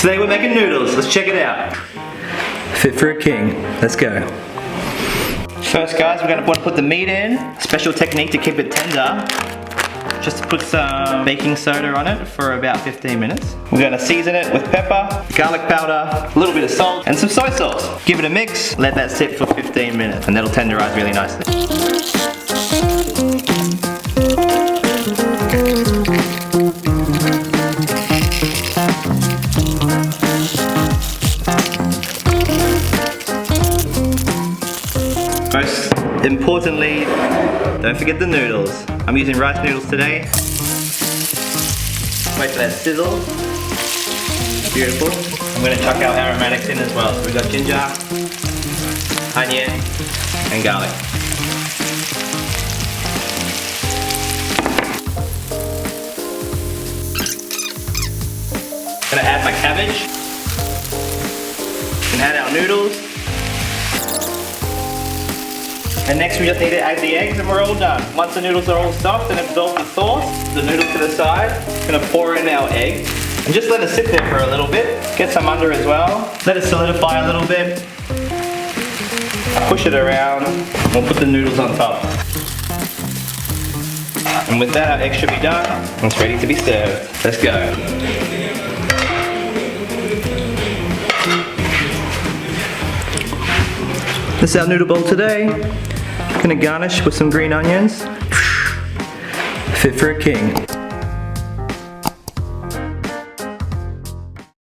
Today we're making noodles. Let's check it out. Fit for a king. Let's go. First, guys, we're going to want to put the meat in. Special technique to keep it tender. Just put some baking soda on it for about 15 minutes. We're going to season it with pepper, garlic powder, a little bit of salt, and some soy sauce. Give it a mix, let that sit for 15 minutes, and that'll tenderize really nicely. Most importantly, don't forget the noodles. I'm using rice noodles today. Wait for that sizzle. Beautiful. I'm going to chuck our aromatics in as well. So we've got ginger, onion, and garlic. I'm going to add my cabbage. And add our noodles. And next we just need to add the eggs and we're all done. Once the noodles are all soft and absorb the sauce, the noodles to the side, we're going to pour in our egg and just let it sit there for a little bit. Get some under as well. Let it solidify a little bit. Push it around. We'll put the noodles on top. And with that, our egg should be done and it's ready to be served. Let's go. This is our noodle bowl today. Gonna garnish with some green onions. Fit for a king.